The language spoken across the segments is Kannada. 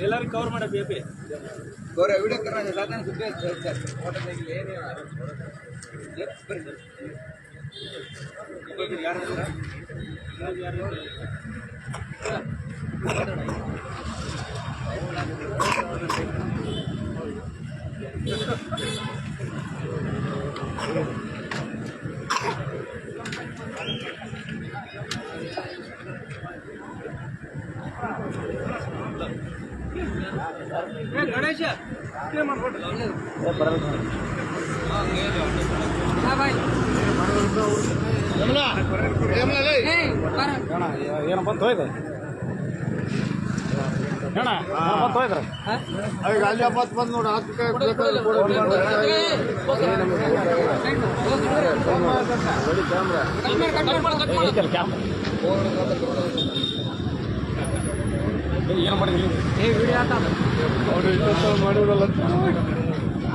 ಎಲ್ಲರಿಗೂ ಕವರ್ ಮಾಡ ಬೇಬಿ ವಿಡಿಯೋ ಸಾಧನ ಗಣೇಶ ಏನು ಬಂತು ಹೋಯ್ತು ಅಣ್ಣ ಬಂತು ಹೋಯ್ತು ಈಗ ಅಲ್ಲಿ ಹಬ್ಬತ್ತು ಬಂದು ನೋಡಿ ಏನು ಮಾಡಿದ್ವಿ ಮಾಡಿರಲ್ಲ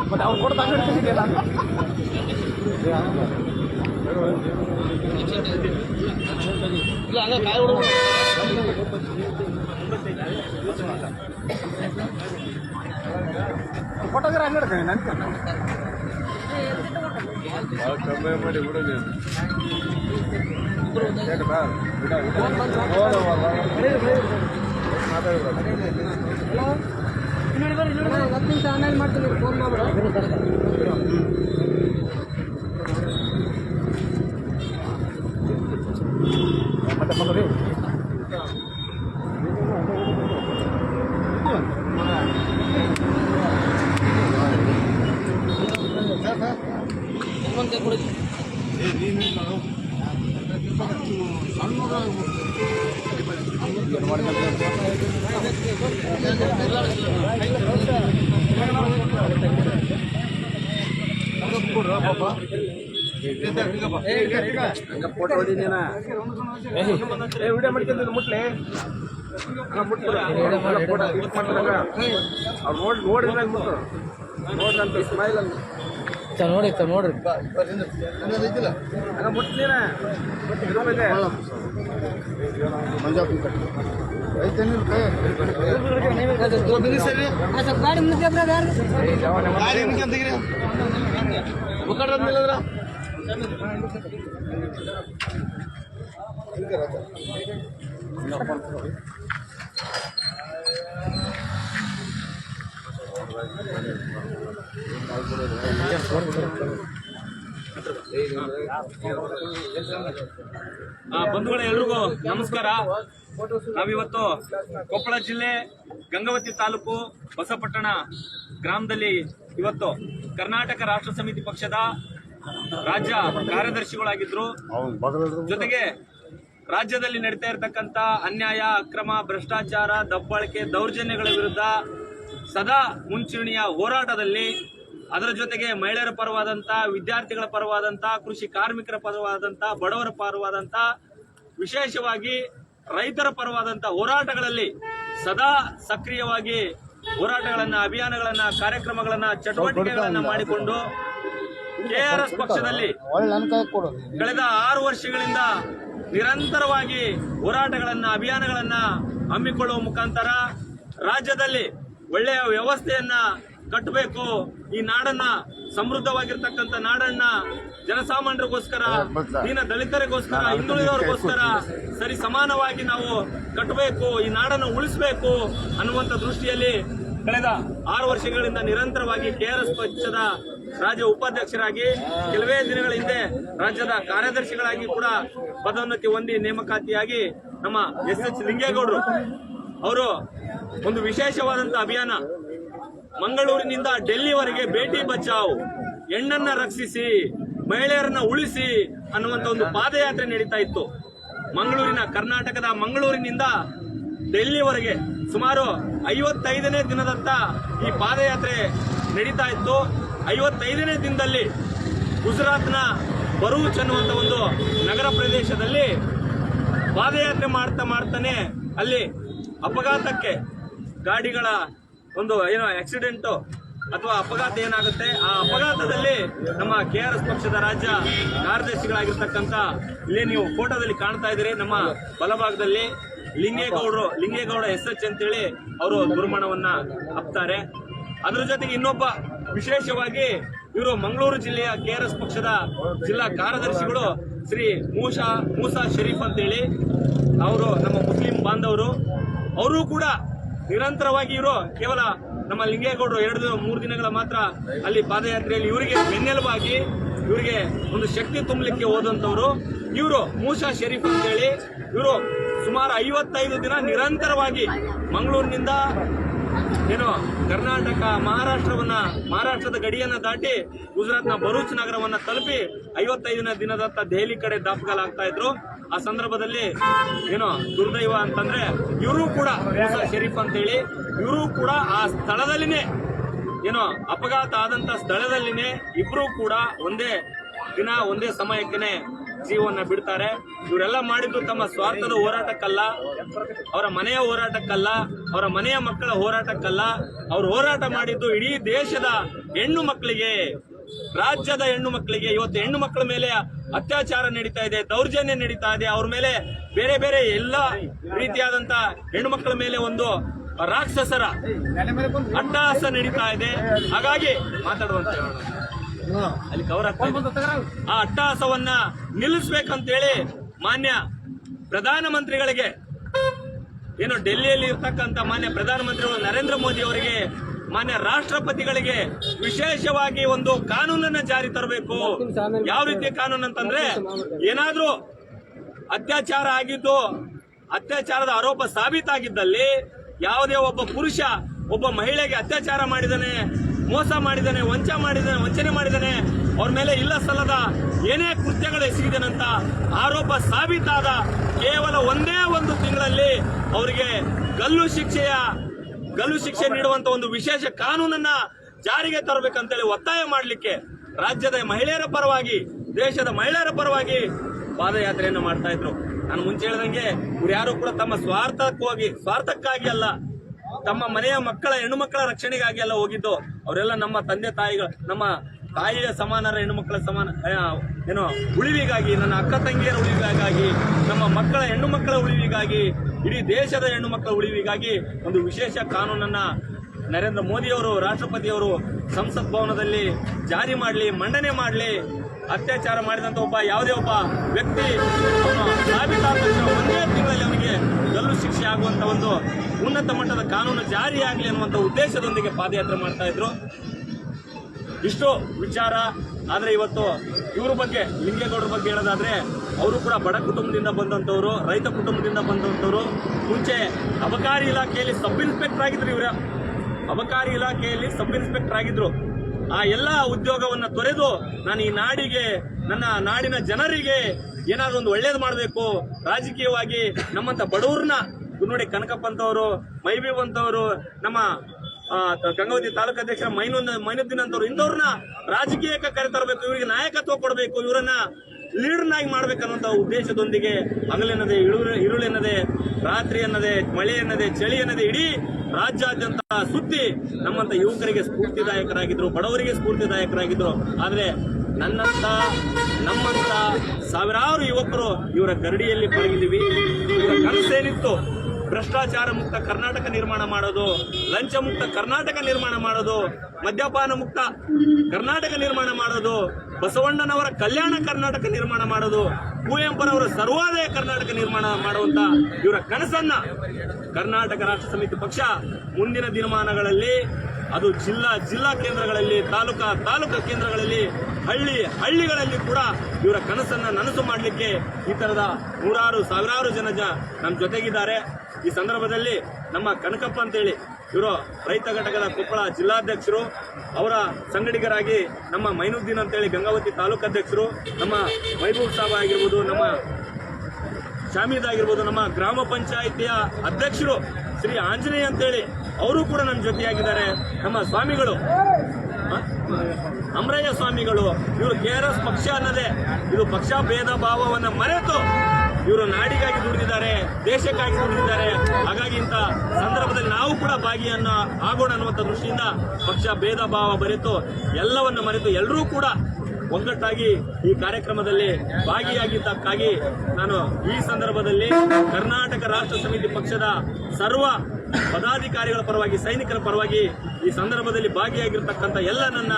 ಮತ್ತೆ ಅವ್ರು ಕೊಡ್ತಾ ಇಲ್ಲ ಹಂಗ ಕಾಯಿ ಹುಡುಗ ಫೋಟೋಗ್ರಾಫ್ ಹಂಗೆ ಹಿಡ್ತೀನಿ ನನ್ಕ ಕಮ್ಮಿ ಮಾಡಿ ಬಿಡೋದು ಆಮೇಲೆ ಮಾಡ್ತೀನಿ ಫೋನ್ ಮಾಡ್ಬಿಡ ಮತ್ತೆ ಬಂದ್ರಿ ಫೋಟೋ ಹೊಡಿದೀನ ವಿಡಿಯೋ ಮಾಡ್ಕೊಂಡು ಮುಟ್ಲೆ ನೋಡಿದ್ರಾಗ ಮುಟ್ಟು ನೋಡ್ರಂತ ಸ್ಮೈಲ್ ಅಂತ ನೋಡಿ ನೋಡ್ರಿ ಮುಟ್ಲಿನ ಗಾಡಿ ಮುಂದೆ ಬಂಧುಗಳೇ, ಎಲ್ರಿಗೂ ನಮಸ್ಕಾರ. ನಾವಿವತ್ತು ಕೊಪ್ಪಳ ಜಿಲ್ಲೆ ಗಂಗಾವತಿ ತಾಲೂಕು ಬಸಪಟ್ಟಣ ಗ್ರಾಮದಲ್ಲಿ ಇವತ್ತು ಕರ್ನಾಟಕ ರಾಷ್ಟ್ರ ಸಮಿತಿ ಪಕ್ಷದ ರಾಜ್ಯ ಕಾರ್ಯದರ್ಶಿಗಳಾಗಿದ್ರು. ಜೊತೆಗೆ ರಾಜ್ಯದಲ್ಲಿ ನಡೀತಾ ಇರತಕ್ಕಂತ ಅನ್ಯಾಯ, ಅಕ್ರಮ, ಭ್ರಷ್ಟಾಚಾರ, ದಬ್ಬಾಳಿಕೆ, ದೌರ್ಜನ್ಯಗಳ ವಿರುದ್ಧ ಸದಾ ಮುಂಚೂಣಿಯ ಹೋರಾಟದಲ್ಲಿ, ಅದರ ಜೊತೆಗೆ ಮಹಿಳೆಯರ ಪರವಾದಂತ, ವಿದ್ಯಾರ್ಥಿಗಳ ಪರವಾದಂತ, ಕೃಷಿ ಕಾರ್ಮಿಕರ ಪರವಾದಂತ, ಬಡವರ ಪರವಾದಂತ, ವಿಶೇಷವಾಗಿ ರೈತರ ಪರವಾದಂತ ಹೋರಾಟಗಳಲ್ಲಿ ಸದಾ ಸಕ್ರಿಯವಾಗಿ ಹೋರಾಟಗಳನ್ನ, ಅಭಿಯಾನಗಳನ್ನ, ಕಾರ್ಯಕ್ರಮಗಳನ್ನ, ಚಟುವಟಿಕೆಗಳನ್ನ ಮಾಡಿಕೊಂಡು ಕೆಆರ್ಎಸ್ ಪಕ್ಷದಲ್ಲಿ ಕಳೆದ 6 ವರ್ಷಗಳಿಂದ ನಿರಂತರವಾಗಿ ಹೋರಾಟಗಳನ್ನ, ಅಭಿಯಾನಗಳನ್ನ ಹಮ್ಮಿಕೊಳ್ಳುವ ಮುಖಾಂತರ ರಾಜ್ಯದಲ್ಲಿ ಒಳ್ಳೆಯ ವ್ಯವಸ್ಥೆಯನ್ನ ಕಟ್ಟಬೇಕು. ಈ ನಾಡನ್ನ, ಸಮೃದ್ಧವಾಗಿರ್ತಕ್ಕಂಥ ನಾಡನ್ನ ಜನಸಾಮಾನ್ಯರಿಗೋಸ್ಕರ, ದೀನ ದಲಿತರಿಗೋಸ್ಕರ, ಹಿಂದುಳಿದವರಿಗೋಸ್ಕರ ಸರಿ ಸಮಾನವಾಗಿ ನಾವು ಕಟ್ಟಬೇಕು, ಈ ನಾಡನ್ನು ಉಳಿಸಬೇಕು ಅನ್ನುವಂಥ ದೃಷ್ಟಿಯಲ್ಲಿ ಕಳೆದ 6 ವರ್ಷಗಳಿಂದ ನಿರಂತರವಾಗಿ ಕೆಆರ್ಎಸ್ ಪಕ್ಷದ ರಾಜ್ಯ ಉಪಾಧ್ಯಕ್ಷರಾಗಿ, ಕೆಲವೇ ದಿನಗಳ ಹಿಂದೆ ರಾಜ್ಯದ ಕಾರ್ಯದರ್ಶಿಗಳಾಗಿ ಕೂಡ ಪದೋನ್ನತಿ ಹೊಂದಿ ನೇಮಕಾತಿಯಾಗಿ ನಮ್ಮ ಎಸ್ ಲಿಂಗೇಗೌಡರು ಅವರು ಒಂದು ವಿಶೇಷವಾದಂತ ಅಭಿಯಾನ, ಮಂಗಳೂರಿನಿಂದ ಡೆಲ್ಲಿವರೆಗೆ ಬೇಟಿ ಬಚಾವ್, ಹೆಣ್ಣನ್ನ ರಕ್ಷಿಸಿ, ಮಹಿಳೆಯರನ್ನ ಉಳಿಸಿ ಅನ್ನುವಂತ ಒಂದು ಪಾದಯಾತ್ರೆ ನಡೀತಾ ಇತ್ತು. ಕರ್ನಾಟಕದ ಮಂಗಳೂರಿನಿಂದ ಡೆಲ್ಲಿವರೆಗೆ ಸುಮಾರು 55ನೇ ದಿನದತ್ತ ಈ ಪಾದಯಾತ್ರೆ ನಡೀತಾ ಇತ್ತು. 55ನೇ ದಿನದಲ್ಲಿ ಗುಜರಾತ್ನ ಭರೂಚ್ ಅನ್ನುವಂತ ಒಂದು ಪ್ರದೇಶದಲ್ಲಿ ಪಾದಯಾತ್ರೆ ಮಾಡ್ತಾನೆ ಅಲ್ಲಿ ಅಪಘಾತಕ್ಕೆ ಗಾಡಿಗಳ ಒಂದು ಏನೋ ಆಕ್ಸಿಡೆಂಟು ಅಥವಾ ಅಪಘಾತ ಏನಾಗುತ್ತೆ, ಆ ಅಪಘಾತದಲ್ಲಿ ನಮ್ಮ KRS ಪಕ್ಷದ ರಾಜ್ಯ ಕಾರ್ಯದರ್ಶಿಗಳಾಗಿರ್ತಕ್ಕಂಥ ಇಲ್ಲಿ ನೀವು ಫೋಟೋದಲ್ಲಿ ಕಾಣ್ತಾ ಇದ್ದೀರಿ, ನಮ್ಮ ಬಲಭಾಗದಲ್ಲಿ ಲಿಂಗೇಗೌಡ SH ಅಂತೇಳಿ ಅವರು ದುರ್ಮರಣವನ್ನ ಅಪ್ತಾರೆ. ಅದ್ರ ಜೊತೆಗೆ ಇನ್ನೊಬ್ಬ ವಿಶೇಷವಾಗಿ ಇವರು ಮಂಗಳೂರು ಜಿಲ್ಲೆಯ KRS ಪಕ್ಷದ ಜಿಲ್ಲಾ ಕಾರ್ಯದರ್ಶಿಗಳು ಶ್ರೀ ಮೂಸಾ ಶರೀಫ್ ಅಂತೇಳಿ ಅವರು ನಮ್ಮ ಮುಸ್ಲಿಂ ಬಾಂಧವರು. ಅವರು ಕೂಡ ನಿರಂತರವಾಗಿ ಇವರು ಕೇವಲ ನಮ್ಮ ಲಿಂಗೇಗೌಡರು 2-3 ದಿನಗಳ ಮಾತ್ರ ಅಲ್ಲಿ ಪಾದಯಾತ್ರೆಯಲ್ಲಿ ಇವರಿಗೆ ಬೆನ್ನೆಲುಬಾಗಿ ಇವರಿಗೆ ಒಂದು ಶಕ್ತಿ ತುಂಬಲಿಕ್ಕೆ ಹೋದಂತವರು ಇವರು ಮೂಸಾ ಶರೀಫ್ ಅಂತೇಳಿ. ಇವರು ಸುಮಾರು 55 ದಿನ ನಿರಂತರವಾಗಿ ಮಂಗಳೂರಿನಿಂದ ಏನು ಕರ್ನಾಟಕ ಮಹಾರಾಷ್ಟ್ರದ ಗಡಿಯನ್ನ ದಾಟಿ ಗುಜರಾತ್ನ ಭರೂಚ್ ನಗರವನ್ನ ತಲುಪಿ 55ನೇ ದಿನದತ್ತ ದೆಹಲಿ ಕಡೆ ದಾಪುಗಾಲಾಗ್ತಾ ಇದ್ರು. ಆ ಸಂದರ್ಭದಲ್ಲಿ ಏನೋ ದುರ್ದೈವ ಅಂತಂದ್ರೆ ಇವರು ಕೂಡ ಮೂಸಾ ಶರೀಫ್ ಅಂತೇಳಿ ಇವರು ಕೂಡ ಆ ಸ್ಥಳದಲ್ಲಿನೇ ಏನೋ ಅಪಘಾತ ಆದಂತ ಸ್ಥಳದಲ್ಲಿನೇ ಇಬ್ರು ಕೂಡ ಒಂದೇ ಸಮಯಕ್ಕೆ ಜೀವನ ಬಿಡ್ತಾರೆ. ಇವರೆಲ್ಲ ಮಾಡಿದ್ದು ತಮ್ಮ ಸ್ವಾರ್ಥದ ಹೋರಾಟಕ್ಕಲ್ಲ, ಅವರ ಮನೆಯ ಹೋರಾಟಕ್ಕಲ್ಲ, ಅವರ ಮನೆಯ ಮಕ್ಕಳ ಹೋರಾಟಕ್ಕಲ್ಲ. ಅವರು ಹೋರಾಟ ಮಾಡಿದ್ದು ಇಡೀ ದೇಶದ ಹೆಣ್ಣು ಮಕ್ಕಳಿಗೆ, ರಾಜ್ಯದ ಹೆಣ್ಣು ಮಕ್ಕಳಿಗೆ. ಇವತ್ತು ಹೆಣ್ಣು ಮಕ್ಕಳ ಮೇಲೆ ಅತ್ಯಾಚಾರ ನಡೀತಾ ಇದೆ, ದೌರ್ಜನ್ಯ ನಡೀತಾ ಇದೆ, ಅವ್ರ ಮೇಲೆ ಬೇರೆ ಬೇರೆ ಎಲ್ಲ ರೀತಿಯಾದಂತ ಹೆಣ್ಣು ಮಕ್ಕಳ ಮೇಲೆ ಒಂದು ರಾಕ್ಷಸರ ಅಟ್ಟಹಾಸ ನಡೀತಾ ಇದೆ. ಹಾಗಾಗಿ ಮಾತಾಡುವಂತ ಅಲ್ಲಿ ಕವರ್ ಆ ಅಟ್ಟಹಾಸವನ್ನ ನಿಲ್ಲಿಸ್ಬೇಕಂತೇಳಿ ಮಾನ್ಯ ಪ್ರಧಾನಮಂತ್ರಿಗಳಿಗೆ ಏನು ಡೆಲ್ಲಿಯಲ್ಲಿ ಇರ್ತಕ್ಕಂಥ ಮಾನ್ಯ ಪ್ರಧಾನಮಂತ್ರಿಗಳು ನರೇಂದ್ರ ಮೋದಿ ಅವರಿಗೆ, ಮಾನ್ಯ ರಾಷ್ಟ್ರಪತಿಗಳಿಗೆ ವಿಶೇಷವಾಗಿ ಒಂದು ಕಾನೂನನ್ನ ಜಾರಿ ತರಬೇಕು. ಯಾವ ರೀತಿಯ ಕಾನೂನು ಅಂತಂದ್ರೆ, ಏನಾದ್ರೂ ಅತ್ಯಾಚಾರ ಆಗಿದ್ದು, ಅತ್ಯಾಚಾರದ ಆರೋಪ ಸಾಬೀತಾಗಿದ್ದಲ್ಲಿ ಯಾವುದೇ ಒಬ್ಬ ಪುರುಷ ಒಬ್ಬ ಮಹಿಳೆಗೆ ಅತ್ಯಾಚಾರ ಮಾಡಿದಾನೆ, ಮೋಸ ಮಾಡಿದಾನೆ, ವಂಚನೆ ಮಾಡಿದಾನೆ, ಅವ್ರ ಮೇಲೆ ಇಲ್ಲ ಸಲ್ಲದ ಏನೇ ಕೃತ್ಯಗಳು ಎಸಗಿದನಂತ ಆರೋಪ ಸಾಬೀತಾದ ಕೇವಲ ಒಂದೇ ಒಂದು ತಿಂಗಳಲ್ಲಿ ಅವರಿಗೆ ಗಲ್ಲು ಶಿಕ್ಷೆ ನೀಡುವಂತ ಒಂದು ವಿಶೇಷ ಕಾನೂನನ್ನ ಜಾರಿಗೆ ತರಬೇಕಂತೇಳಿ ಒತ್ತಾಯ ಮಾಡಲಿಕ್ಕೆ ರಾಜ್ಯದ ಮಹಿಳೆಯರ ಪರವಾಗಿ, ದೇಶದ ಮಹಿಳೆಯರ ಪರವಾಗಿ ಪಾದಯಾತ್ರೆಯನ್ನು ಮಾಡ್ತಾ ಇದ್ರು. ನಾನು ಮುಂಚೆ ಹೇಳಿದಂಗೆ ಇವ್ರು ಯಾರು ಕೂಡ ತಮ್ಮ ಸ್ವಾರ್ಥಕ್ಕಾಗಿ ಅಲ್ಲ, ತಮ್ಮ ಮನೆಯ ಹೆಣ್ಣು ಮಕ್ಕಳ ರಕ್ಷಣೆಗಾಗಿ ಎಲ್ಲ ಹೋಗಿದ್ದು. ಅವರೆಲ್ಲ ನಮ್ಮ ತಂದೆ ತಾಯಿಗಳು, ನಮ್ಮ ತಾಯಿಯ ಸಮಾನರ ಹೆಣ್ಣು ಮಕ್ಕಳ ಸಮಾನ ಉಳಿವಿಗಾಗಿ, ನನ್ನ ಅಕ್ಕ ತಂಗಿಯರ ಉಳಿವಿಗಾಗಿ, ನಮ್ಮ ಹೆಣ್ಣು ಮಕ್ಕಳ ಉಳಿವಿಗಾಗಿ, ಇಡೀ ದೇಶದ ಹೆಣ್ಣು ಮಕ್ಕಳ ಉಳಿವಿಗಾಗಿ ಒಂದು ವಿಶೇಷ ಕಾನೂನನ್ನ ನರೇಂದ್ರ ಮೋದಿಯವರು, ರಾಷ್ಟ್ರಪತಿಯವರು ಸಂಸತ್ ಭವನದಲ್ಲಿ ಜಾರಿ ಮಾಡಲಿ, ಮಂಡನೆ ಮಾಡಲಿ. ಅತ್ಯಾಚಾರ ಮಾಡಿದಂತ ಯಾವುದೇ ಒಬ್ಬ ವ್ಯಕ್ತಿ ಸಾಬೀತಾದ ತಕ್ಷಣ ಒಂದೇ ತಿಂಗಳಲ್ಲಿ ಅವನಿಗೆ ಗಲ್ಲು ಶಿಕ್ಷೆ ಆಗುವಂತ ಒಂದು ಉನ್ನತ ಮಟ್ಟದ ಕಾನೂನು ಜಾರಿಯಾಗಲಿ ಅನ್ನುವಂಥ ಉದ್ದೇಶದೊಂದಿಗೆ ಪಾದಯಾತ್ರೆ ಮಾಡ್ತಾ ಇದ್ರು. ಇಷ್ಟು ವಿಚಾರ. ಆದ್ರೆ ಇವತ್ತು ಇವ್ರ ಬಗ್ಗೆ, ಲಿಂಗೇಗೌಡರ ಬಗ್ಗೆ ಹೇಳೋದಾದ್ರೆ, ಅವರು ಕೂಡ ಬಡ ಕುಟುಂಬದಿಂದ ಬಂದಂತವ್ರು, ರೈತ ಕುಟುಂಬದಿಂದ ಬಂದಂತವ್ರು. ಮುಂಚೆ ಅಬಕಾರಿ ಇಲಾಖೆಯಲ್ಲಿ ಸಬ್ ಇನ್ಸ್ಪೆಕ್ಟರ್ ಆಗಿದ್ರು. ಇವರ ಅಬಕಾರಿ ಇಲಾಖೆಯಲ್ಲಿ ಸಬ್ ಇನ್ಸ್ಪೆಕ್ಟರ್ ಆಗಿದ್ರು. ಆ ಎಲ್ಲಾ ಉದ್ಯೋಗವನ್ನ ತೊರೆದು ನಾನು ಈ ನಾಡಿಗೆ, ನನ್ನ ನಾಡಿನ ಜನರಿಗೆ ಏನಾದ್ರು ಒಂದು ಒಳ್ಳೇದು ಮಾಡಬೇಕು, ರಾಜಕೀಯವಾಗಿ ನಮ್ಮಂತ ಬಡವ್ರನ್ನ ನೋಡಿ, ಕನಕಪ್ಪ ಅಂತವರು, ಮೈಬೀಬ್ ಅಂತವರು, ನಮ್ಮ ಗಂಗಾವತಿ ತಾಲೂಕು ಅಧ್ಯಕ್ಷರ ಮೈನುದ್ದೀನ್ ಅಂತವ್ರು, ಇಂಥವ್ರನ್ನ ರಾಜಕೀಯಕ್ಕೆ ಕರೆತರಬೇಕು, ಇವರಿಗೆ ನಾಯಕತ್ವ ಕೊಡಬೇಕು, ಇವರನ್ನ ಲೀಡರ್ನಾಗಿ ಮಾಡ್ಬೇಕನ್ನುವಂತ ಉದ್ದೇಶದೊಂದಿಗೆ ಹಗಲೆನ್ನದೆ, ಇರುಳೆನ್ನದೆ, ರಾತ್ರಿ ಅನ್ನದೆ, ಮಳೆ ಎನ್ನದೆ, ಚಳಿ ಎನ್ನದೆ ಇಡೀ ರಾಜ್ಯಾದ್ಯಂತ ಸುತ್ತಿ ನಮ್ಮಂತ ಯುವಕರಿಗೆ ಸ್ಫೂರ್ತಿದಾಯಕರಾಗಿದ್ರು, ಬಡವರಿಗೆ ಸ್ಫೂರ್ತಿದಾಯಕರಾಗಿದ್ರು. ಆದ್ರೆ ನಮ್ಮಂತ ಸಾವಿರಾರು ಯುವಕರು ಇವರ ಗರಡಿಯಲ್ಲಿ ಪಳಗಿದ್ದೀವಿ. ಇವರ ಕನಸೇನಿತ್ತು, ಭ್ರಷ್ಟಾಚಾರ ಮುಕ್ತ ಕರ್ನಾಟಕ ನಿರ್ಮಾಣ ಮಾಡೋದು, ಲಂಚ ಮುಕ್ತ ಕರ್ನಾಟಕ ನಿರ್ಮಾಣ ಮಾಡೋದು, ಮದ್ಯಪಾನ ಮುಕ್ತ ಕರ್ನಾಟಕ ನಿರ್ಮಾಣ ಮಾಡೋದು, ಬಸವಣ್ಣನವರ ಕಲ್ಯಾಣ ಕರ್ನಾಟಕ ನಿರ್ಮಾಣ ಮಾಡೋದು, ಕುವೆಂಪುರವರ ಸರ್ವೋದಯ ಕರ್ನಾಟಕ ನಿರ್ಮಾಣ ಮಾಡುವಂತ ಇವರ ಕನಸನ್ನ ಕರ್ನಾಟಕ ರಾಷ್ಟ್ರ ಸಮಿತಿ ಪಕ್ಷ ಮುಂದಿನ ದಿನಮಾನಗಳಲ್ಲಿ ಅದು ಜಿಲ್ಲಾ ಕೇಂದ್ರಗಳಲ್ಲಿ, ತಾಲೂಕು ಕೇಂದ್ರಗಳಲ್ಲಿ, ಹಳ್ಳಿಗಳಲ್ಲಿ ಕೂಡ ಇವರ ಕನಸನ್ನ ನನಸು ಮಾಡಲಿಕ್ಕೆ ಈ ತರದ ಸಾವಿರಾರು ಜನ ನಮ್ಮ ಜೊತೆಗಿದ್ದಾರೆ. ಈ ಸಂದರ್ಭದಲ್ಲಿ ನಮ್ಮ ಕನಕಪ್ಪ ಅಂತೇಳಿ ಇವರು ರೈತ ಘಟಕದ ಕೊಪ್ಪಳ ಜಿಲ್ಲಾಧ್ಯಕ್ಷರು, ಅವರ ಸಂಗಡಿಗರಾಗಿ ನಮ್ಮ ಮೈನುದ್ದೀನ್ ಅಂತೇಳಿ ಗಂಗಾವತಿ ತಾಲೂಕು ಅಧ್ಯಕ್ಷರು, ನಮ್ಮ ಮೈಬೂಬ್ ಸಾಬ್ ಆಗಿರ್ಬೋದು, ನಮ್ಮ ಶಾಮೀದ್ ಆಗಿರ್ಬೋದು, ನಮ್ಮ ಗ್ರಾಮ ಪಂಚಾಯಿತಿಯ ಅಧ್ಯಕ್ಷರು ಶ್ರೀ ಆಂಜನೇಯ ಅಂತೇಳಿ ಅವರು ಕೂಡ ನನ್ನ ಜೊತೆಯಾಗಿದ್ದಾರೆ. ನಮ್ಮ ಸ್ವಾಮಿಗಳು ಅಮರಯ್ಯ ಸ್ವಾಮಿಗಳು ಇವರು KRS ಪಕ್ಷ ಅನ್ನೋದೇ ಇದು ಪಕ್ಷ ಭೇದ ಭಾವವನ್ನ ಮರೆತು ಇವರು ನಾಡಿಗಾಗಿ ದುಡಿದಿದ್ದಾರೆ, ದೇಶಕ್ಕಾಗಿ ದುಡಿದಿದ್ದಾರೆ. ಹಾಗಾಗಿ ಇಂಥ ಸಂದರ್ಭದಲ್ಲಿ ನಾವು ಕೂಡ ಭಾಗಿಯನ್ನ ಆಗೋಣ ಅನ್ನುವಂಥ ದೃಷ್ಟಿಯಿಂದ ಪಕ್ಷ ಭೇದ ಭಾವ ಮರೆತು ಎಲ್ಲವನ್ನ ಮರೆತು ಎಲ್ಲರೂ ಕೂಡ ಒಗ್ಗಟ್ಟಾಗಿ ಈ ಕಾರ್ಯಕ್ರಮದಲ್ಲಿ ಭಾಗಿಯಾಗಿದ್ದಕ್ಕಾಗಿ ನಾನು ಈ ಸಂದರ್ಭದಲ್ಲಿ ಕರ್ನಾಟಕ ರಾಷ್ಟ್ರ ಸಮಿತಿ ಪಕ್ಷದ ಸರ್ವ ಪದಾಧಿಕಾರಿಗಳ ಪರವಾಗಿ, ಸೈನಿಕರ ಪರವಾಗಿ ಈ ಸಂದರ್ಭದಲ್ಲಿ ಭಾಗಿಯಾಗಿರ್ತಕ್ಕಂಥ ಎಲ್ಲ ನನ್ನ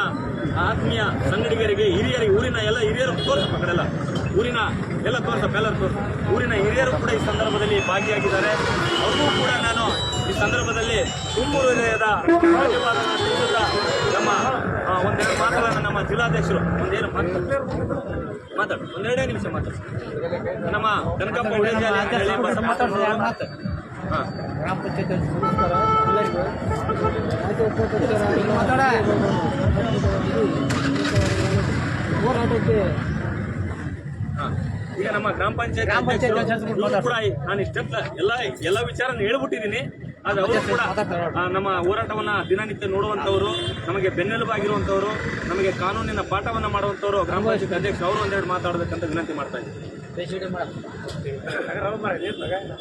ಆತ್ಮೀಯ ಸಂಗಡಿಗರಿಗೆ, ಹಿರಿಯರಿಗೆ, ಊರಿನ ಎಲ್ಲ ಹಿರಿಯರು ತೋರಿಸಲ್ಲ, ಊರಿನ ಎಲ್ಲ ಊರಿನ ಹಿರಿಯರು ಕೂಡ ಈ ಸಂದರ್ಭದಲ್ಲಿ ಭಾಗಿಯಾಗಿದ್ದಾರೆ. ಅವ್ರಿಗೂ ಕೂಡ ನಾನು ಈ ಸಂದರ್ಭದಲ್ಲಿ ತುಂಬು ಹೃದಯದ ಧನ್ಯವಾದವನ್ನು ತಿಳಿಸುತ್ತಾ ನಮ್ಮ ಒಂದೆರಡು ಮಾತುಗಳನ್ನು ನಮ್ಮ ಜಿಲ್ಲಾಧ್ಯಕ್ಷರು ಒಂದೆರಡೇ ನಿಮಿಷ ಮಾತಾಡಿ. ನಮ್ಮ ಕನಕಪ್ಪ ಉಳೇಜಾಲಿ ಅಂತ ಹೇಳಿ ಬಸಪ್ಪ ಗ್ರಾಮ ಪಂಚಾಯತ್ ನಮಸ್ಕಾರ ಎಲ್ಲರಿಗೂ. ಹೋರಾಟಕ್ಕೆ ಈಗ ನಮ್ಮ ಗ್ರಾಮ ಪಂಚಾಯತ್ ಕೂಡ ನಾನು ಇಷ್ಟೆಲ್ಲ ಎಲ್ಲ ವಿಚಾರ ಹೇಳ್ಬಿಟ್ಟಿದ್ದೀನಿ. ಆದ್ರೆ ಅವರು ಕೂಡ ನಮ್ಮ ಹೋರಾಟವನ್ನ ದಿನನಿತ್ಯ ನೋಡುವಂತವರು, ನಮಗೆ ಬೆನ್ನೆಲುಬಾಗಿರುವಂತವರು, ನಮಗೆ ಕಾನೂನಿನ ಪಾಠವನ್ನ ಮಾಡುವಂತವರು ಗ್ರಾಮ ಪಂಚಾಯತ್ ಅಧ್ಯಕ್ಷರು ಅವರು ಒಂದೆರಡು ಮಾತಾಡೋದಕ್ಕಂತ ವಿನಂತಿ ಮಾಡ್ತಾ ಇದ್ದೀನಿ.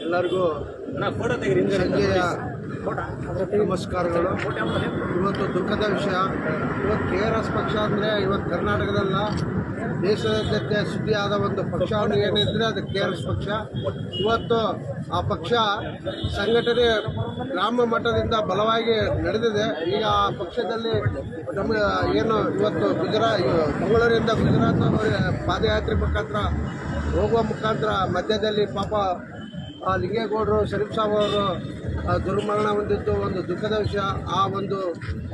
ಎಲ್ಲರಿಗೂ ಫೋಟೋ ತೆಗಿರಿ. ನಮಸ್ಕಾರಗಳು. ಇವತ್ತು ದುಃಖದ ವಿಷಯ. ಇವತ್ತು KRS ಪಕ್ಷ ಅಂದರೆ ಇವತ್ತು ಕರ್ನಾಟಕದಲ್ಲ ದೇಶದಾದ್ಯಂತ ಸುದ್ದಿಯಾದ ಒಂದು ಪಕ್ಷ ಏನಿದ್ರೆ ಅದು KRS ಪಕ್ಷ. ಇವತ್ತು ಆ ಪಕ್ಷ ಸಂಘಟನೆ ಗ್ರಾಮ ಮಟ್ಟದಿಂದ ಬಲವಾಗಿ ನಡೆದಿದೆ. ಈಗ ಆ ಪಕ್ಷದಲ್ಲಿ ನಮ್ಮ ಏನು ಇವತ್ತು ಮಂಗಳೂರಿಂದ ಗುಜರಾತ್ ಪಾದಯಾತ್ರೆ ಮುಖಾಂತರ ಹೋಗುವ ಮುಖಾಂತರ ಮಧ್ಯದಲ್ಲಿ ಪಾಪ ಲಿಂಗೇಗೌಡರು, ಶರೀಫ್ ಸಾಬ್ ಅವರು ದುರ್ಮರಣ ಹೊಂದಿದ್ದು ಒಂದು ದುಃಖದ ವಿಷಯ. ಆ ಒಂದು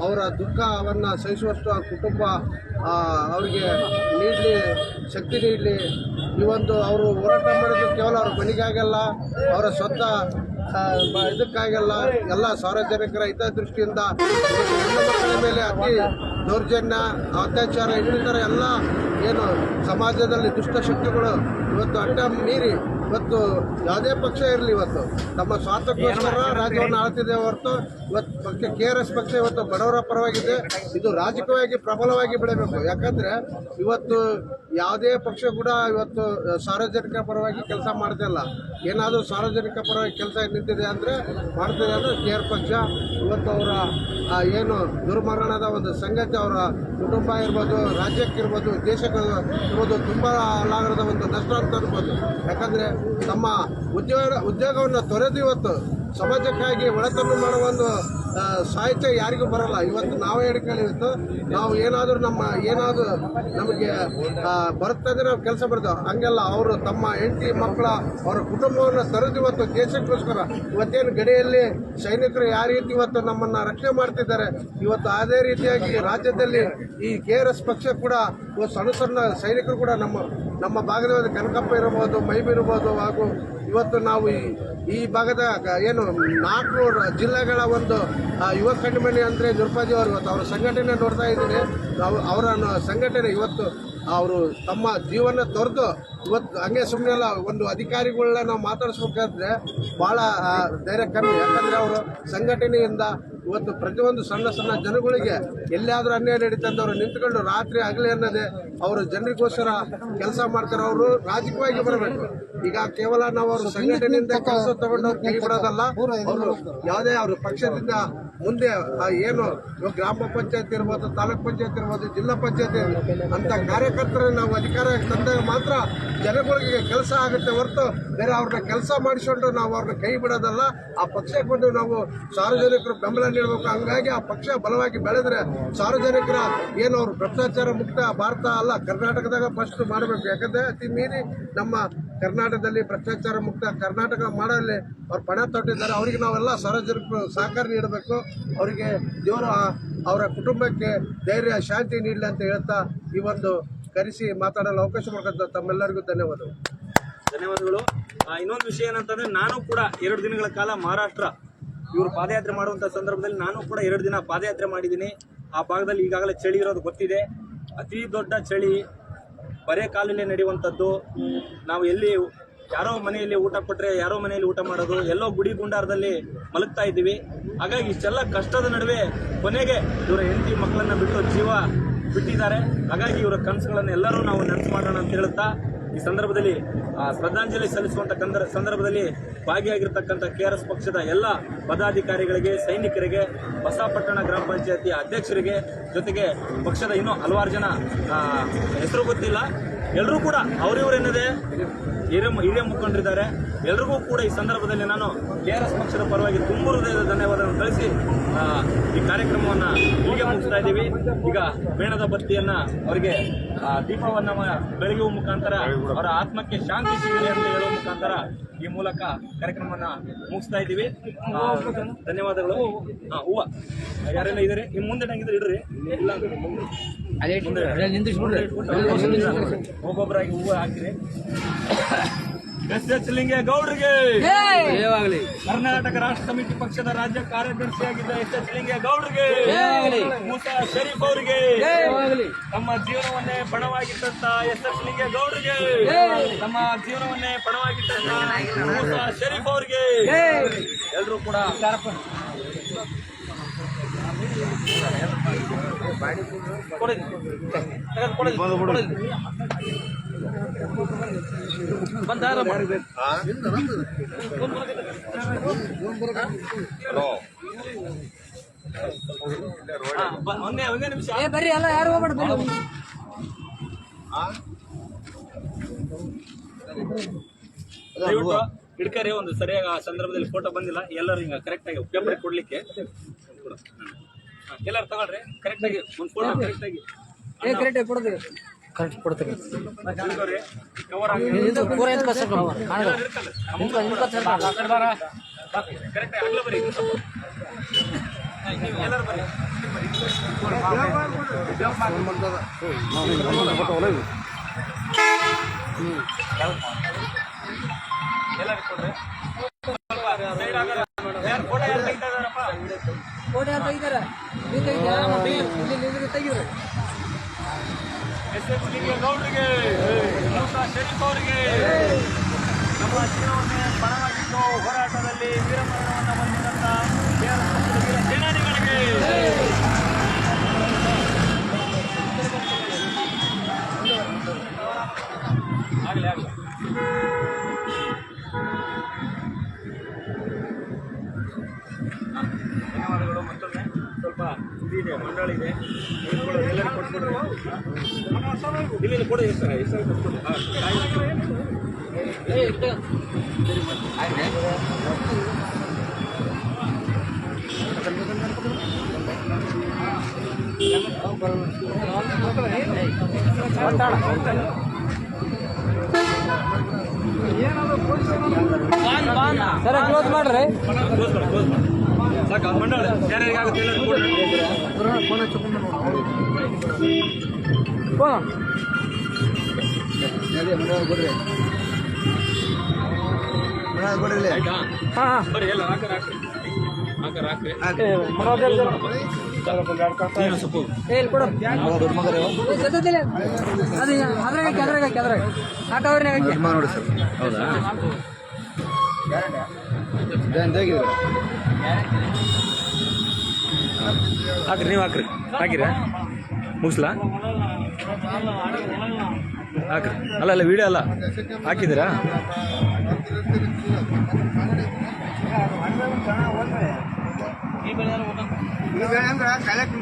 ಅವರ ದುಃಖವನ್ನು ಸಹಿಸುವಷ್ಟು ಆ ಕುಟುಂಬ ಅವರಿಗೆ ನೀಡಲಿ, ಶಕ್ತಿ ನೀಡಲಿ. ಈ ಒಂದು ಅವರು ಹೋರಾಟ ಮಾಡೋದು ಕೇವಲ ಅವ್ರ ಮನೆಗಾಗಲ್ಲ, ಅವರ ಸ್ವಂತ ಇದಕ್ಕಾಗಲ್ಲ, ಎಲ್ಲ ಸಾರ್ವಜನಿಕರ ಹಿತದೃಷ್ಟಿಯಿಂದ ಹೆಣ್ಣು ಮಕ್ಕಳ ಮೇಲೆ ಅತಿ ದೌರ್ಜನ್ಯ, ಅತ್ಯಾಚಾರ, ಇನ್ನಿತರ ಎಲ್ಲ ಏನು ಸಮಾಜದಲ್ಲಿ ದುಷ್ಟಶಕ್ತಿಗಳು ಇವತ್ತು ಅಡ್ಡ ಮೀರಿ ಇವತ್ತು ಯಾವುದೇ ಪಕ್ಷ ಇರಲಿ ಇವತ್ತು ನಮ್ಮ ಸ್ವಾರ್ಥಕ್ಕೋಸ್ಕರ ರಾಜ್ಯವನ್ನು ಆಳ್ತಿದೆ ಹೊರತು ಇವತ್ತು ಪಕ್ಷ KRS ಪಕ್ಷ ಇವತ್ತು ಬಡವರ ಪರವಾಗಿದೆ. ಇದು ರಾಜಕೀಯವಾಗಿ ಪ್ರಬಲವಾಗಿ ಬೆಳೆಯಬೇಕು. ಯಾಕಂದರೆ ಇವತ್ತು ಯಾವುದೇ ಪಕ್ಷ ಕೂಡ ಇವತ್ತು ಸಾರ್ವಜನಿಕ ಪರವಾಗಿ ಕೆಲಸ ಮಾಡ್ತಿಲ್ಲ. ಏನಾದರೂ ಸಾರ್ವಜನಿಕ ಪರವಾಗಿ ಕೆಲಸ ನಿಂತಿದೆ ಅಂದರೆ ಮಾಡ್ತಿದೆ ಅಂದರೆ KRS ಪಕ್ಷ. ಇವತ್ತು ಅವರ ಏನು ದುರ್ಮರಣದ ಒಂದು ಸಂಗತಿ ಅವರ ಕುಟುಂಬ ಇರ್ಬೋದು, ರಾಜ್ಯಕ್ಕಿರ್ಬೋದು, ದೇಶಕ್ಕಿರ್ಬೋದು ತುಂಬ ಲಾಗರದ ಒಂದು ನಷ್ಟ ಅಂತ ಅನ್ಬೋದು. ಯಾಕಂದರೆ ತಮ್ಮ ಉದ್ಯೋಗವನ್ನು ತೊರೆದು ಇವತ್ತು ಸಮಾಜಕ್ಕಾಗಿ ಒಳತನ್ನು ಮಾಡುವ ಒಂದು ಸಾಹಿತ್ಯ ಯಾರಿಗೂ ಬರಲ್ಲ. ಇವತ್ತು ನಾವೇ ಹಿಡ್ಕೊಳ್ಳಿತ್ತು, ನಾವು ಏನಾದರೂ ನಮಗೆ ಬರ್ತದೆ ನಾವು ಕೆಲಸ ಬರ್ತಾವೆ. ಹಂಗೆಲ್ಲ ಅವರು ತಮ್ಮ ಹೆಂಡತಿ ಮಕ್ಕಳ ಅವರ ಕುಟುಂಬವನ್ನು ತೊರೆದು ಇವತ್ತು ದೇಶಕ್ಕೋಸ್ಕರ ಇವತ್ತೇನು ಗಡಿಯಲ್ಲಿ ಸೈನಿಕರು ಯಾವ ರೀತಿ ಇವತ್ತು ನಮ್ಮನ್ನು ರಕ್ಷಣೆ ಮಾಡ್ತಿದ್ದಾರೆ, ಇವತ್ತು ಅದೇ ರೀತಿಯಾಗಿ ರಾಜ್ಯದಲ್ಲಿ ಈ KRS ಪಕ್ಷ ಕೂಡ ಸಣ್ಣ ಸಣ್ಣ ಸೈನಿಕರು ಕೂಡ ನಮ್ಮ ಭಾಗದ ಕನಕಪ್ಪ ಇರಬಹುದು, ಮೈಬಿ ಇರಬಹುದು, ಹಾಗೂ ಇವತ್ತು ನಾವು ಈ ಭಾಗದ ಏನು 4 ಜಿಲ್ಲೆಗಳ ಒಂದು ಯುವ ಕಣ್ಮಣಿ ಅಂದರೆ ನಿರುಪಾದಿ ಅವರು ಇವತ್ತು ಅವರ ಸಂಘಟನೆ ನೋಡ್ತಾ ಇದ್ದೀನಿ. ಅವರ ಸಂಘಟನೆ ಇವತ್ತು ಅವರು ತಮ್ಮ ಜೀವನ ತೊರೆದು ಇವತ್ತು ಹಂಗೆ ಸುಮ್ಮನೆ ಅಲ್ಲ, ಒಂದು ಅಧಿಕಾರಿಗಳನ್ನ ನಾವು ಮಾತಾಡಿಸ್ಬೇಕಾದ್ರೆ ಭಾಳ ಧೈರ್ಯ ಕಮ್ಮಿ. ಯಾಕಂದರೆ ಅವರು ಸಂಘಟನೆಯಿಂದ ಇವತ್ತು ಪ್ರತಿಯೊಂದು ಸಣ್ಣ ಸಣ್ಣ ಜನಗಳಿಗೆ ಎಲ್ಲಿಯಾದರೂ ಅನ್ಯಾಯ ನಡೀತಂದ್ರೆ ಅವರು ನಿಂತ್ಕೊಂಡು ರಾತ್ರಿ ಹಗಲೇ ಅನ್ನೋದೇ ಅವರು ಜನರಿಗೋಸ್ಕರ ಕೆಲಸ ಮಾಡ್ತಾರೆ. ಅವರು ರಾಜಕೀಯವಾಗಿ ಬರಬೇಕು. ಈಗ ಕೇವಲ ನಾವು ಅವ್ರ ಸಂಘಟನೆಯಿಂದ ಕೆಲಸ ತಗೊಂಡು ಕೈ ಬಿಡೋದಲ್ಲ, ಅವರು ಯಾವುದೇ ಅವ್ರ ಪಕ್ಷದಿಂದ ಮುಂದೆ ಏನು ಗ್ರಾಮ ಪಂಚಾಯತ್ ಇರ್ಬೋದು, ತಾಲೂಕ್ ಪಂಚಾಯತ್ ಇರ್ಬೋದು, ಜಿಲ್ಲಾ ಪಂಚಾಯತ್ ಅಂತ ಕಾರ್ಯಕರ್ತರನ್ನ ನಾವು ಅಧಿಕಾರ ತಂದಾಗ ಮಾತ್ರ ಜನಗಳಿಗೆ ಕೆಲಸ ಆಗುತ್ತೆ ಹೊರತು ಬೇರೆ ಅವ್ರನ್ನ ಕೆಲಸ ಮಾಡಿಸ್ಕೊಂಡು ನಾವು ಅವ್ರನ್ನ ಕೈ ಬಿಡೋದಲ್ಲ. ಆ ಪಕ್ಷಕ್ಕೆ ಬಂದು ನಾವು ಸಾರ್ವಜನಿಕರು ಬೆಂಬಲ ನೀಡಬೇಕು. ಹಂಗಾಗಿ ಆ ಪಕ್ಷ ಬಲವಾಗಿ ಬೆಳೆದ್ರೆ ಸಾರ್ವಜನಿಕರ ಏನು ಅವರು ಭ್ರಷ್ಟಾಚಾರ ಮುಕ್ತ ಭಾರತ ಅಲ್ಲ, ಕರ್ನಾಟಕದಾಗ ಫಸ್ಟ್ ಮಾಡಬೇಕು. ಯಾಕಂದ್ರೆ ಅತಿ ಮೀರಿ ನಮ್ಮ ಕರ್ನಾಟಕದಲ್ಲಿ ಭ್ರಷ್ಟಾಚಾರ ಮುಕ್ತ ಕರ್ನಾಟಕ ಮಾಡಲಿ ಅವ್ರು ಪಣ ತೊಟ್ಟಿದ್ದಾರೆ. ಅವರಿಗೆ ನಾವೆಲ್ಲ ಸಾರ್ವಜನಿಕರು ಸಹಕಾರ ನೀಡಬೇಕು. ಅವರಿಗೆ ದೇವರು ಅವರ ಕುಟುಂಬಕ್ಕೆ ಧೈರ್ಯ, ಶಾಂತಿ ನೀಡಲಿ ಅಂತ ಹೇಳ್ತಾ ಈ ಒಂದು ಕರೆಸಿ ಮಾತಾಡಲು ಅವಕಾಶ ಮಾಡಿದ ತಮ್ಮೆಲ್ಲರಿಗೂ ಧನ್ಯವಾದಗಳು. ಇನ್ನೊಂದು ವಿಷಯ ಏನಂತಂದ್ರೆ, ನಾನು ಕೂಡ 2 ದಿನಗಳ ಕಾಲ ಮಹಾರಾಷ್ಟ್ರ ಇವರು ಪಾದಯಾತ್ರೆ ಮಾಡುವಂತ ಸಂದರ್ಭದಲ್ಲಿ ನಾನು ಕೂಡ 2 ದಿನ ಪಾದಯಾತ್ರೆ ಮಾಡಿದ್ದೀನಿ. ಆ ಭಾಗದಲ್ಲಿ ಈಗಾಗಲೇ ಚಳಿ ಇರೋದು ಗೊತ್ತಿದೆ. ಅತಿ ದೊಡ್ಡ ಚಳಿ, ಬರೇ ಕಾಲಲ್ಲೇ ನಡೆಯುವಂಥದ್ದು. ನಾವು ಎಲ್ಲಿ ಯಾರೋ ಮನೆಯಲ್ಲಿ ಊಟ ಕೊಟ್ರೆ ಯಾರೋ ಮನೆಯಲ್ಲಿ ಊಟ ಮಾಡೋದು, ಎಲ್ಲೋ ಗುಡಿ ಗುಂಡಾರದಲ್ಲಿ ಮಲಗ್ತಾ ಇದ್ದೀವಿ. ಹಾಗಾಗಿ ಇಷ್ಟೆಲ್ಲ ಕಷ್ಟದ ನಡುವೆ ಕೊನೆಗೆ ಇವರ ಹೆಂಡತಿ ಮಕ್ಕಳನ್ನ ಬಿಟ್ಟು ಜೀವ ಬಿಟ್ಟಿದ್ದಾರೆ. ಹಾಗಾಗಿ ಇವರ ಕನಸುಗಳನ್ನು ಎಲ್ಲರೂ ನಾವು ನೆನಪು ಮಾಡೋಣ ಅಂತ ಹೇಳುತ್ತಾ ಈ ಸಂದರ್ಭದಲ್ಲಿ ಶ್ರದ್ಧಾಂಜಲಿ ಸಲ್ಲಿಸುವಂತ ಸಂದರ್ಭದಲ್ಲಿ ಭಾಗಿಯಾಗಿರ್ತಕ್ಕಂಥ KRS ಪಕ್ಷದ ಎಲ್ಲ ಪದಾಧಿಕಾರಿಗಳಿಗೆ, ಸೈನಿಕರಿಗೆ, ಹೊಸಪಟ್ಟಣ ಗ್ರಾಮ ಪಂಚಾಯತಿ ಅಧ್ಯಕ್ಷರಿಗೆ, ಜೊತೆಗೆ ಪಕ್ಷದ ಇನ್ನೂ ಹಲವಾರು ಜನ ಹೆಸರು ಗೊತ್ತಿಲ್ಲ, ಎಲ್ಲರೂ ಕೂಡ ಅವರಿವರೇನಿದೆ ಹಿರಿಯ ಮುಖಂಡರಿದ್ದಾರೆ. ಎಲ್ರಿಗೂ ಕೂಡ ಈ ಸಂದರ್ಭದಲ್ಲಿ ನಾನು KRS ಪಕ್ಷದ ಪರವಾಗಿ ತುಂಬು ಹೃದಯದ ಧನ್ಯವಾದವನ್ನು ತಿಳಿಸಿ ಈ ಕಾರ್ಯಕ್ರಮವನ್ನು ಇಲ್ಲಿಗೆ ಮುಗಿಸ್ತಾ ಇದ್ದೀವಿ. ಈಗ ಮೇಣದ ಬತ್ತಿಯನ್ನ ಅವರಿಗೆ ದೀಪವನ್ನ ಬೆಳಗುವ ಮುಖಾಂತರ ಅವರ ಆತ್ಮಕ್ಕೆ ಶಾಂತಿ ಸಿಗಲಿ ಅಂತ ಹೇಳುವ ಮುಖಾಂತರ ಈ ಮೂಲಕ ಕಾರ್ಯಕ್ರಮವನ್ನ ಮುಗಿಸ್ತಾ ಇದ್ದೀವಿ. ಧನ್ಯವಾದಗಳು. ಹೂವ ಯಾರೆಲ್ಲ ಇದ್ದಾರೆ ಇನ್ನು ಮುಂದೆ ನಂಗಿದ್ರೆ ಇಡ್ರಿ, ಇಲ್ಲ ಒಬ್ಬೊಬ್ಬರಾಗಿ ಹೂವು ಹಾಕಿರಿ. ಎಸ್ ಲಿಂಗೇಗೌಡರಿಗೆ, ಕರ್ನಾಟಕ ರಾಷ್ಟ್ರ ಸಮಿತಿ ಪಕ್ಷದ ರಾಜ್ಯ ಕಾರ್ಯದರ್ಶಿಯಾಗಿದ್ದ ಎಸ್ ಲಿಂಗೇಗೌಡರಿಗೆ, ಮೂಸಾ ಶರೀಫ್ ಅವರಿಗೆ, ತಮ್ಮ ಜೀವನವನ್ನೇ ಪಣವಾಗಿಟ್ಟಂತ ಎಸ್ ಲಿಂಗೇಗೌಡರಿಗೆ, ತಮ್ಮ ಜೀವನವನ್ನೇ ಪಣವಾಗಿಟ್ಟಂತ ಮೂಸಾ ಶರೀಫ್ ಅವರಿಗೆ ಎಲ್ಲರೂ ಕೂಡ ಒಂದೇ ನಿಮಿಷ ಬರ್ರಿ ಎಲ್ಲ ಯಾರು ಹೋಗ್ಬೇಡ. ದಯವಿಟ್ಟು ಹಿಡ್ಕರಿ. ಒಂದು ಸರಿಯಾಗಿ ಆ ಸಂದರ್ಭದಲ್ಲಿ ಫೋಟೋ ಬಂದಿಲ್ಲ, ಎಲ್ಲರೂ ಹಿಂಗ ಕರೆಕ್ಟ್ ಆಗಿ ಪೇಪರ್ ಕೊಡ್ಲಿಕ್ಕೆ ಎಲ್ಲರೂ ತಗೊಳ್ರಿ. ಕರೆಕ್ಟ್ ಆಗಿ ಒಂದು ಫೋಟೋ ಕರೆಕ್ಟ್ ಆಗಿ ಕರೆಕ್ಟ್ ಕೊಡ್ತೀವಿ. ಕವರ್ ಆಗಿ ಕರೆಕ್ಟ್ ಆಗಿ ಆಗ್ಲೇ ಬರೀ ಎಲ್ಲರೂ ಬರೀ ಎಲ್ಲರೂ ಕೊಡ್ರಿ. ಫೋಟೋ ಯಾರು ತೆಗಿತಾ ಇದಾರಪ್ಪ? ಫೋಟೋ ಯಾರು ತೆಗಿದಾರೆ? ತೆಗಿದ್ರು. ಎಸ್ ಲಿಂಗೇಗೌಡರಿಗೆ, ಮೂಸಾ ಶರೀಫ್ ಅವರಿಗೆ, ನಮ್ಮ ಜೀವನವನ್ನೇ ಪಣವಾಗಿಟ್ಟು ಹೋರಾಟದಲ್ಲಿ ವೀರಮರಣವನ್ನು ಹೊಂದಿದಂತ KRS ಪಕ್ಷದ ವೀರ ಸೇನಾನಿಗಳಿಗೆ, ಆಗಲಿ ಆಗಲಿ. ಧನ್ಯವಾದಗಳು. ಮತ್ತೊಮ್ಮೆ ಸ್ವಲ್ಪ ಇದಿದೆ, ಮಂಡಳಿ ಇದೆ, ಎಲ್ಲರೂ ಕೊಟ್ಬಿಡ್ರಿ. ಇಲ್ಲಿ ಕೊಡಿ ಸರ್, ಹೆಸರು ಕೊಟ್ಬಿಡಿ. ಸರ್ ಕ್ಲೋಸ್ ಮಾಡ್ರಿ. ಸಾಕು ಮಂಡಳ ಯಾರ್ಯಾರಿಗಾಗುತ್ತೆ ಎಲ್ಲರೂ ಕೊಡ್ರಿ. ಆಯ್ತಾ? ಬರ್ರಿ ಎಲ್ಲ ಹಾಕರ್ ಹಾಕ್ರಿ. ಸೊಪ್ಪು ನೋಡಿ ಸರ್. ಹೌದಾ? ಹಾಕ್ರಿ, ನೀವು ಹಾಕ್ರಿ. ಹಾಕಿರ ಮುಗಿಸ್ಲಾ? ಹಾಕ್ರಿ. ಅಲ್ಲ ವಿಡಿಯೋ ಅಲ್ಲ, ಹಾಕಿದ್ದೀರಾ? ಈಗ ಹೆಂಗ ಕಲೆಕ್ಟ್